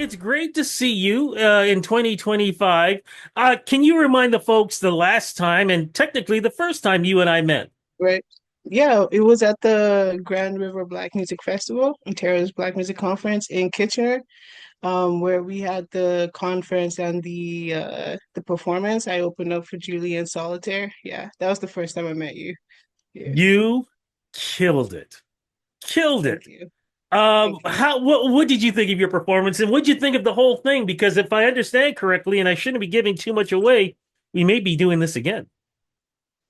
it's great to see you in 2025. Can you remind the folks the last time and technically the first time you and I met? Right. Yeah, it was at the Grand River Black Music Festival, Ontario's Black Music Conference in Kitchener, where we had the conference and the performance. I opened up for Jully and Solitaire. Yeah, that was the first time I met you. Yeah, You killed it. Killed thank it. you. Thank you. What did you think of your performance and what did you think of the whole thing? Because if I understand correctly, and I shouldn't be giving too much away, we may be doing this again.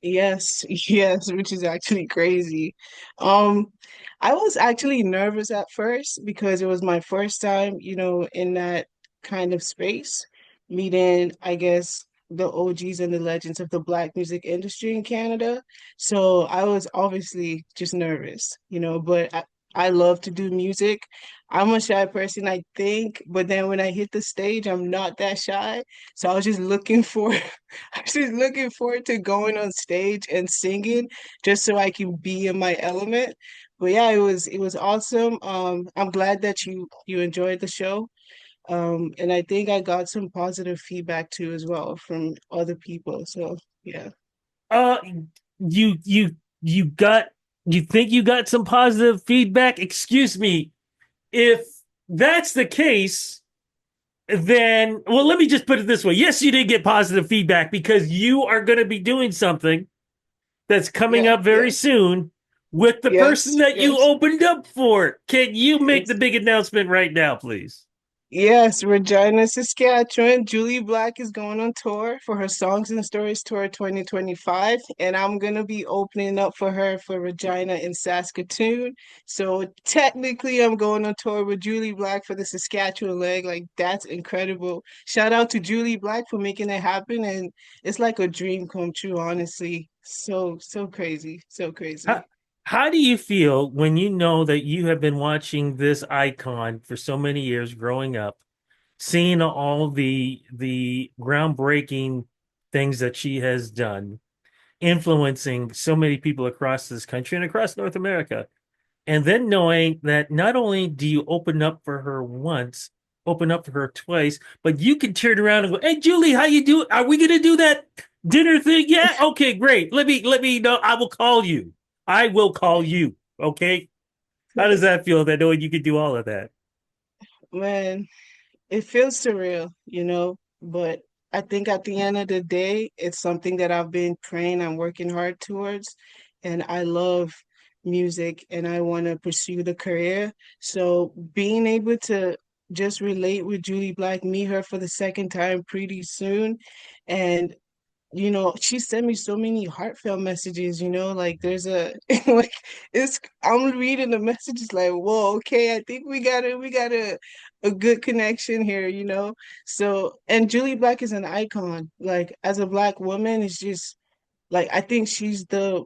Yes, yes, which is actually crazy. Um, I was actually nervous at first because it was my first time, in that kind of space, meeting, I guess, the OGs and the legends of the Black music industry in Canada. So I was obviously just nervous, but I love to do music. I'm a shy person, I think, but then when I hit the stage, I'm not that shy. So I was just looking for I'm just looking forward to going on stage and singing just so I can be in my element. But yeah, it was awesome. I'm glad that you enjoyed the show. And I think I got some positive feedback too as well from other people. So yeah. Uh, you you you got you think you got some positive feedback? Excuse me. If that's the case, then well, let me just put it this way. Yes, you did get positive feedback because you are going to be doing something that's coming Yeah, up very yes, soon with the person yes, that you yes. opened up for. Can you make the It's big announcement right now, please? Yes, Regina, Saskatchewan. Jully Black is going on tour for her Songs and Stories Tour 2025, and I'm gonna be opening up for her for Regina in Saskatoon. So technically, I'm going on tour with Jully Black for the Saskatchewan leg. Like that's incredible. Shout out to Jully Black for making it happen, and it's like a dream come true, honestly. So crazy, so How, crazy. how do you feel when you know that you have been watching this icon for so many years growing up, seeing all the groundbreaking things that she has done, influencing so many people across this country and across North America? And then knowing that not only do you open up for her once, open up for her twice, but you can turn around and go, "Hey, Jully, how you doing? Are we gonna do that dinner thing? Yeah, okay, great. Let me know. I will call you. I will call you. Okay. How does that feel? That knowing you can do all of that? Man, it feels surreal, but I think at the end of the day, it's something that I've been praying and working hard towards. And I love music and I want to pursue the career. So being able to just relate with Julie Black, meet her for the second time pretty soon, and she sent me so many heartfelt messages, like there's a like I'm reading the messages like, whoa, okay, I think we got a good connection here, So and Julie Black is an icon. Like as a Black woman, it's just like I think she's the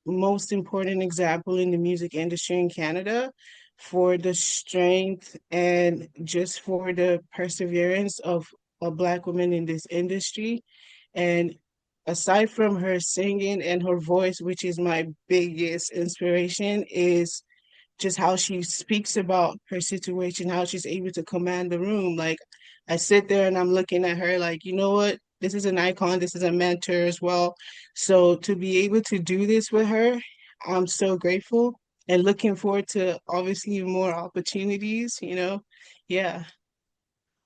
most important example in the music industry in Canada for the strength and just for the perseverance of a Black woman in this industry. And aside from her singing and her voice, which is my biggest inspiration, is just how she speaks about her situation, how she's able to command the room. Like I sit there and I'm looking at her like, you know what? This is an icon, this is a mentor as well. So to be able to do this with her, I'm so grateful and looking forward to obviously more opportunities. Yeah.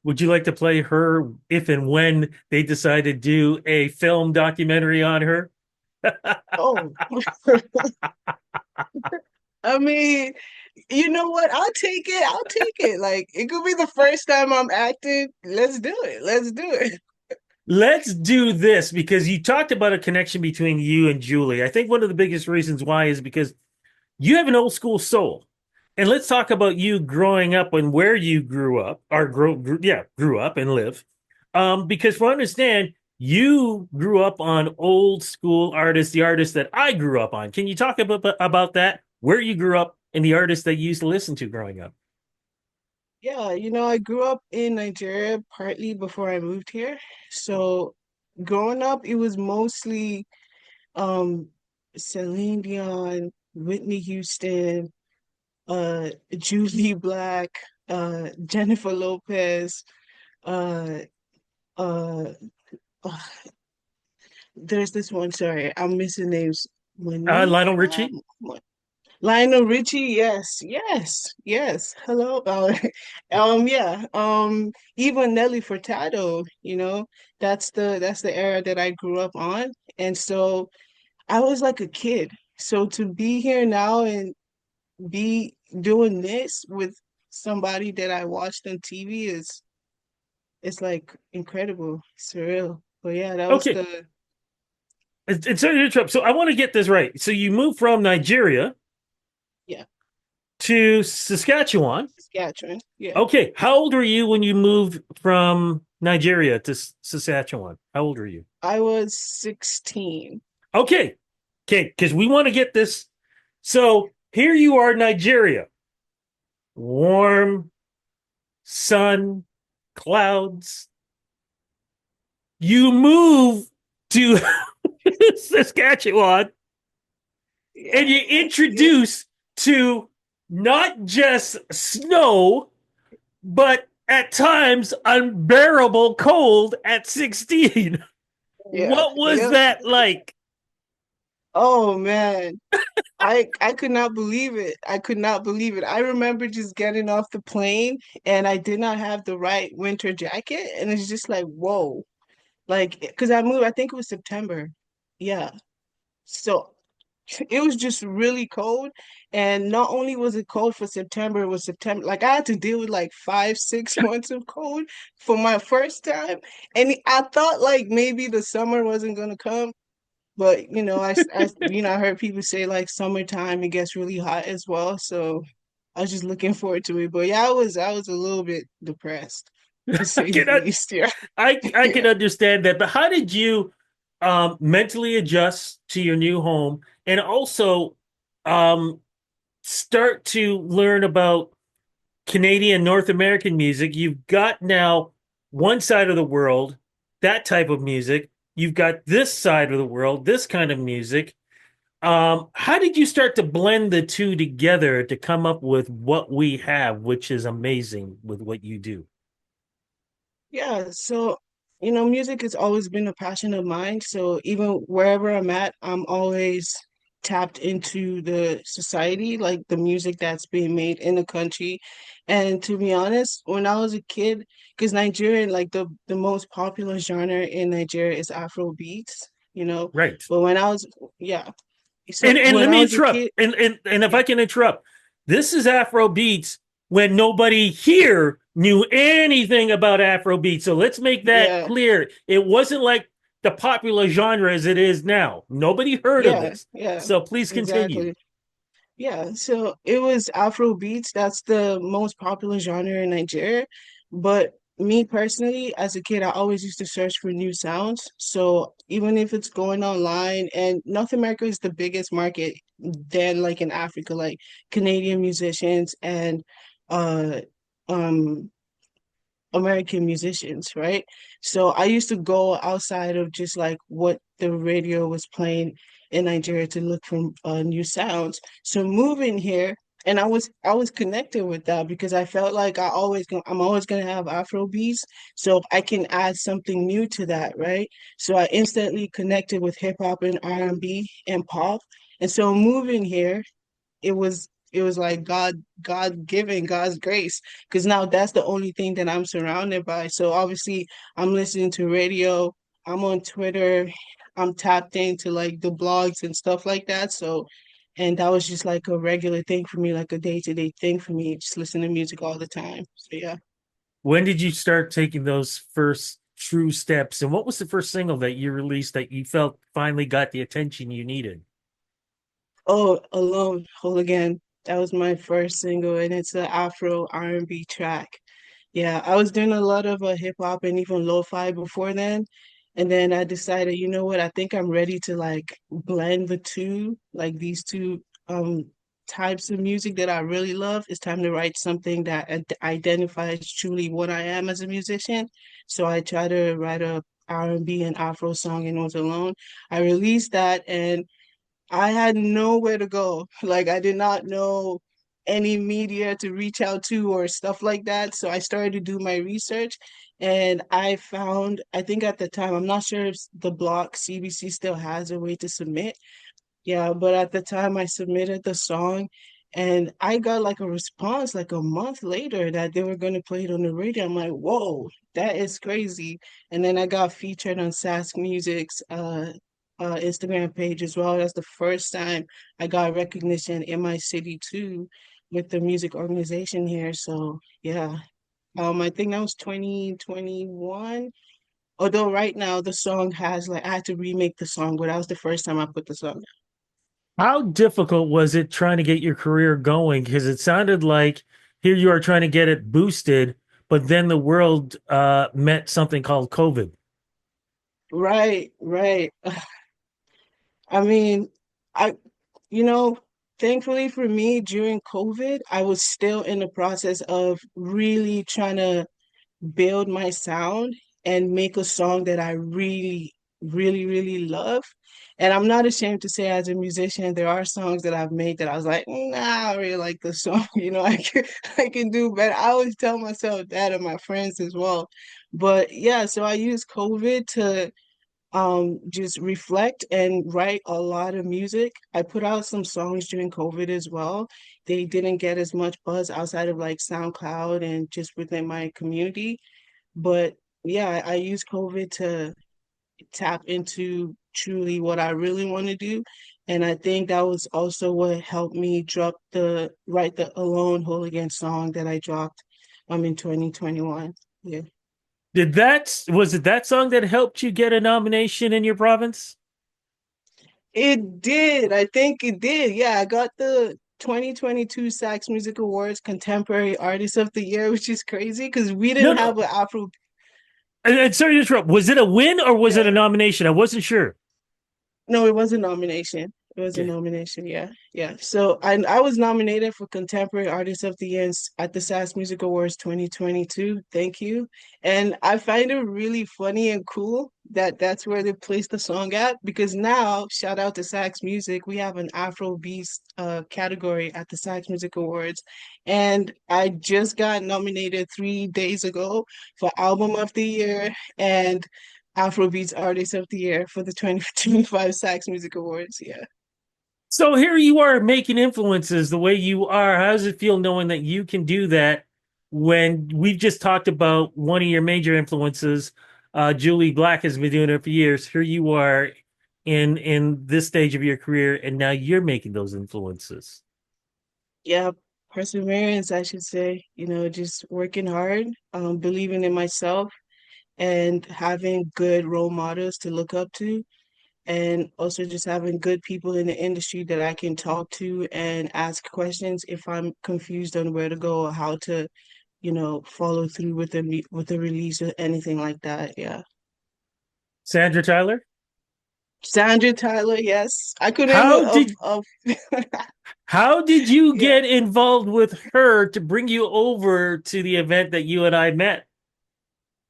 Would you like to play her if and when they decide to do a film documentary on her? Oh, I mean, you know what? I'll take it. I'll take it. Like it could be the first time I'm acting. Let's do it. Let's do it. Let's do this because you talked about a connection between you and Julie. I think one of the biggest reasons why is because you have an old school soul. And let's talk about you growing up and where you grew up, or grew up and live. Because from what I understand, you grew up on old school artists, the artists that I grew up on. Can you talk about that? Where you grew up and the artists that you used to listen to growing up? Yeah, I grew up in Nigeria partly before I moved here. So growing up, it was mostly um Celine Dion, Whitney Houston, Julie Black. Jennifer Lopez, uh, uh, uh, there's this one, sorry, I'm missing names. Monique, Lionel Richie. Lionel Richie, yes, yes, yes. Hello. Yeah. Even Nelly Furtado, that's the era that I grew up on. And so I was like a kid. So to be here now and be doing this with somebody that I watched on TV is it's like incredible, surreal. But yeah, that was Okay, the it's sorry to interrupt. So I want to get this right. So you moved from Nigeria yeah, to Saskatchewan. Saskatchewan. Yeah. Okay, how old were you when you moved from Nigeria to Saskatchewan? How old were you? I was 16. Okay, okay, because we want to get this. So here you are, Nigeria, warm, sun, clouds. You move to Saskatchewan and Yeah. you Yeah. introduce to not just snow, but at times unbearable cold at 16. Yeah. What was Yep. that like? Oh man. I could not believe it. I could not believe it. I remember just getting off the plane and I did not have the right winter jacket and it's just like, whoa. Like, because I moved, I think it was September. Yeah. So it was just really cold. And not only was it cold for September, it was September. Like I had to deal with like 5, 6 months of cold for my first time. And I thought like maybe the summer wasn't gonna come. But I heard people say like summertime it gets really hot as well. So I was just looking forward to it. But yeah, I was a little bit depressed to I say the cannot, least. Yeah. I can Yeah. understand that, but how did you mentally adjust to your new home and also um, start to learn about Canadian North American music? You've got now one side of the world, that type of music. You've got this side of the world, this kind of music. How did you start to blend the two together to come up with what we have, which is amazing with what you do? Yeah, so music has always been a passion of mine. So even wherever I'm at, I'm always tapped into the society, like the music that's being made in the country. And to be honest, when I was a kid, because Nigerian, like the most popular genre in Nigeria is Afro beats, you know. Right. But when I was, yeah, And so and when let I me was a interrupt. kid, And if yeah, I can interrupt, this is Afro beats when nobody here knew anything about Afro beats. So let's make that yeah, clear. It wasn't like the popular genre as it is now. Nobody heard of yeah, this. yeah, So please continue. exactly. Yeah, so it was Afro beats. That's the most popular genre in Nigeria. But me personally, as a kid, I always used to search for new sounds. So even if it's going online, and North America is the biggest market than like in Africa, like Canadian musicians and uh um American musicians, right? So I used to go outside of just like what the radio was playing in Nigeria to look for new sounds. So moving here, and I was connected with that because I felt like I'm always gonna have Afro beats, so I can add something new to that, right? So I instantly connected with hip hop and R&B and pop, and so moving here it was like God given, God's grace. Because now that's the only thing that I'm surrounded by. So obviously I'm listening to radio, I'm on Twitter, I'm tapped into like the blogs and stuff like that. So and that was just like a regular thing for me, like a day-to-day thing for me, just listening to music all the time. So yeah. When did you start taking those first true steps? And what was the first single that you released that you felt finally got the attention you needed? Oh, Alone, Whole Again. That was my first single, and it's an Afro R&B track. Yeah, I was doing a lot of hip hop and even lo-fi before then. And then I decided, you know what, I think I'm ready to like blend the two, like these two types of music that I really love. It's time to write something that identifies truly what I am as a musician. So I try to write a R&B and Afro song and was alone. I released that and I had nowhere to go. Like I did not know. any media to reach out to or stuff like that. So I started to do my research and I found, I think at the time, I'm not sure if the block CBC still has a way to submit. Yeah, but at the time I submitted the song and I got like a response like a month later that they were going to play it on the radio. I'm like, whoa, that is crazy. And then I got featured on Sask Music's Instagram page as well. That's the first time I got recognition in my city too with the music organization here. So yeah, I think that was 2021. Although right now the song has like I had to remake the song, but that was the first time I put the song. How difficult was it trying to get your career going? Because it sounded like here you are trying to get it boosted, but then the world met something called COVID. Right, right. I mean, I, you know, thankfully for me during COVID, I was still in the process of really trying to build my sound and make a song that I really love. And I'm not ashamed to say, as a musician, there are songs that I've made that I was like, nah, I really like this song. I can do better. I always tell myself that and my friends as well. But yeah, so I use COVID to just reflect and write a lot of music. I put out some songs during COVID as well. They didn't get as much buzz outside of like SoundCloud and just within my community. But yeah, I use COVID to tap into truly what I really want to do. And I think that was also what helped me write the Alone Hooligan song that I dropped in 2021. Yeah. Was it that song that helped you get a nomination in your province? It did. I think it did. Yeah, I got the 2022 Sax Music Awards Contemporary Artist of the Year, which is crazy because we No, didn't have no. an Afro. And sorry to interrupt. Was it a win or was it a Yeah. nomination? I wasn't sure. No, it was a nomination. It was a Okay. nomination. Yeah, yeah. So I was nominated for Contemporary Artist of the Year at the SAS Music Awards 2022. Thank you. And I find it really funny and cool that that's where they placed the song at because now, shout out to Sax Music, we have an Afrobeats category at the Sax Music Awards, and I just got nominated 3 days ago for Album of the Year and Afrobeats Artist of the Year for the 2025 Sax Music Awards. Yeah. So here you are making influences the way you are. How does it feel knowing that you can do that when we've just talked about one of your major influences, Jully Black has been doing it for years. Here you are in this stage of your career, and now you're making those influences. Yeah. Perseverance, I should say, just working hard, believing in myself and having good role models to look up to, and also just having good people in the industry that I can talk to and ask questions if I'm confused on where to go or how to, follow through with the release or anything like that. Yeah. Sandra Tyler, Sandra Tyler, yes. I could name how of did of how did you yeah. get involved with her to bring you over to the event that you and I met?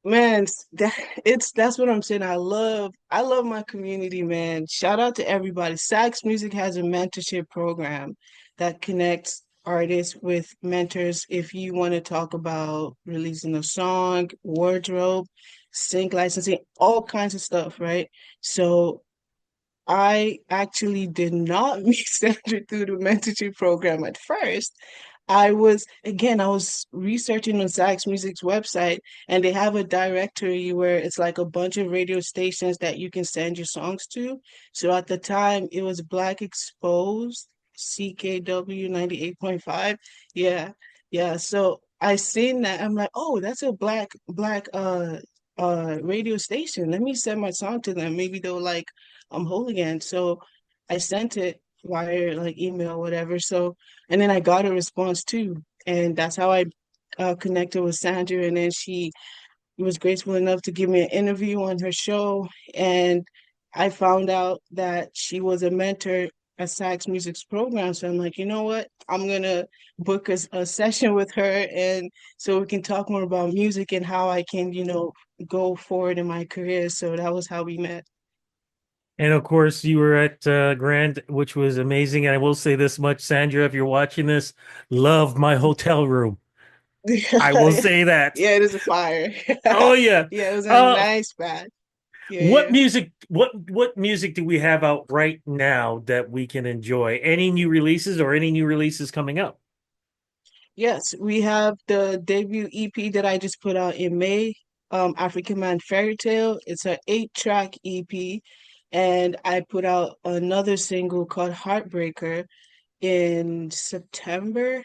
Man, that's what I'm saying. I love my community, man. Shout out to everybody. Sax Music has a mentorship program that connects artists with mentors if you want to talk about releasing a song, wardrobe, sync licensing, all kinds of stuff, right? So I actually did not meet Sandra through the mentorship program at first. I was researching on Sax Music's website, and they have a directory where it's like a bunch of radio stations that you can send your songs to. So at the time, it was Black Exposed, CKW 98.5. Yeah, yeah. So I seen that. I'm like, oh, that's a black radio station. Let me send my song to them. Maybe they'll like I'm whole again. So I sent it via like email, whatever. So, and then I got a response too. And that's how I connected with Sandra. And then she was graceful enough to give me an interview on her show. And I found out that she was a mentor at Sax Music's program. So I'm like, you know what? I'm going to book a session with her. And so we can talk more about music and how I can, go forward in my career. So that was how we met. And of course, you were at Grand, which was amazing. And I will say this much, Sandra, if you're watching this, love my hotel room. I will say that. Yeah, it is a fire. Oh yeah. Yeah, it was a Uh, nice spot. Yeah, what yeah. music? What music do we have out right now that we can enjoy? Any new releases or any new releases coming up? Yes, we have the debut EP that I just put out in May, African Man Fairy Tale. It's an 8-track EP, and I put out another single called Heartbreaker in September.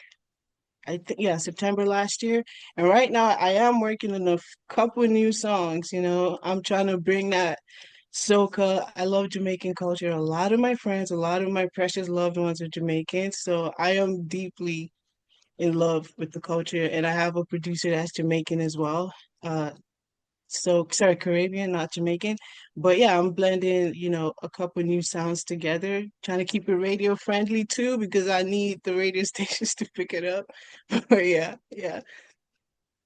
I think yeah, September last year. And right now I am working on a couple new songs, you know. I'm trying to bring that soca. I love Jamaican culture. A lot of my friends, a lot of my precious loved ones are Jamaican, so I am deeply in love with the culture, and I have a producer that's Jamaican as well. Uh, so sorry, Caribbean, not Jamaican. But yeah, I'm blending, you know, a couple new sounds together, trying to keep it radio friendly too, because I need the radio stations to pick it up. But yeah, yeah.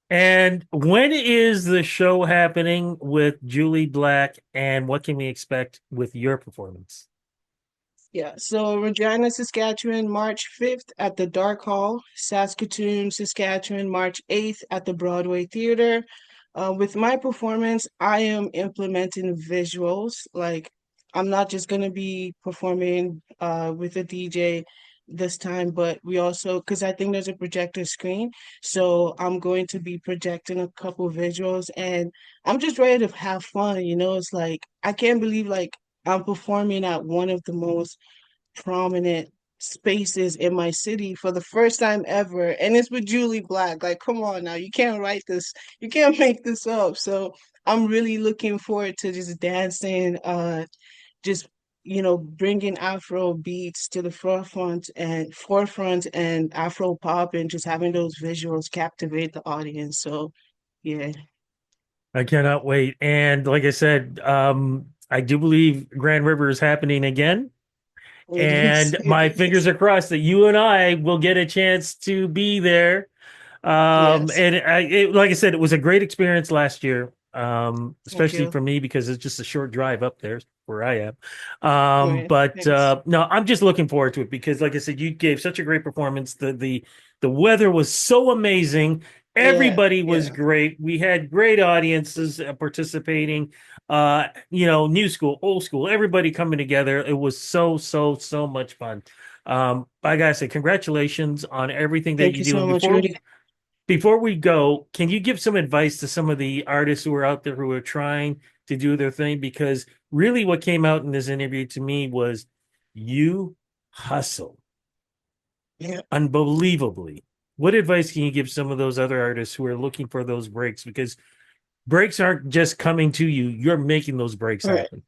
And when is the show happening with Julie Black, and what can we expect with your performance? Yeah, so Regina, Saskatchewan, March 5th at the Dark Hall. Saskatoon, Saskatchewan, March 8th at the Broadway Theater. With my performance, I am implementing visuals. Like, I'm not just going to be performing with a DJ this time, but we also, because I think there's a projector screen, so I'm going to be projecting a couple visuals, and I'm just ready to have fun. You know, it's like, I can't believe, like, I'm performing at one of the most prominent spaces in my city for the first time ever. And it's with Jully Black. Like, come on now, you can't write this, you can't make this up. So I'm really looking forward to just dancing, just bringing Afro beats to the forefront and Afro pop and just having those visuals captivate the audience. So yeah, I cannot wait. And like I said, I do believe Grand River is happening again. it is. And It my fingers is. are crossed that you and I will get a chance to be there. Yes. Like I said, it was a great experience last year, Thank especially you. for me because it's just a short drive up there where I am. Right. Thanks. No, I'm just looking forward to it because, like I said, you gave such a great performance. The weather was so amazing. Yeah. Everybody was Yeah. great. We had great audiences participating. New school, old school, everybody coming together. It was so much fun. I gotta say, congratulations on everything that Thank you you do. so And much, Rudy. before we go, can you give some advice to some of the artists who are out there who are trying to do their thing? Because really, what came out in this interview to me was you hustle Yeah. unbelievably. What advice can you give some of those other artists who are looking for those breaks? Because breaks aren't just coming to you, you're making those breaks Right. happen.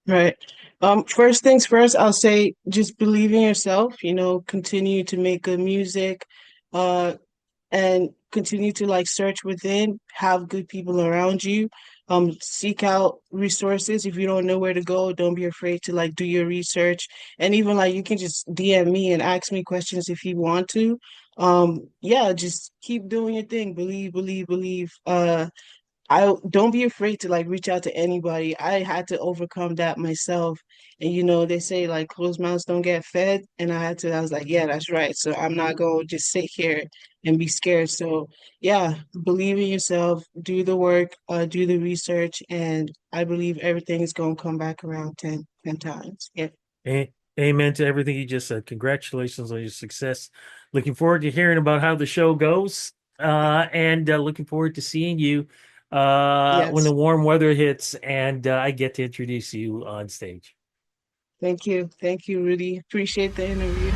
Right. First things first, I'll say just believe in yourself, you know, continue to make good music, uh, and continue to like search within, have good people around you. Seek out resources. If you don't know where to go, don't be afraid to like do your research. And even like you can just DM me and ask me questions if you want to. Yeah, just keep doing your thing. Believe, believe, believe. I don't be afraid to like reach out to anybody. I had to overcome that myself. And you know, they say like closed mouths don't get fed. And I was like, yeah, that's right. So I'm not gonna just sit here and be scared. So yeah, believe in yourself, do the work, do the research, and I believe everything is gonna come back around 10 times. Yeah. Amen to everything you just said. Congratulations on your success. Looking forward to hearing about how the show goes. And looking forward to seeing you when the Yes. warm weather hits and I get to introduce you on stage. Thank you. Thank you, Rudy. Appreciate the interview.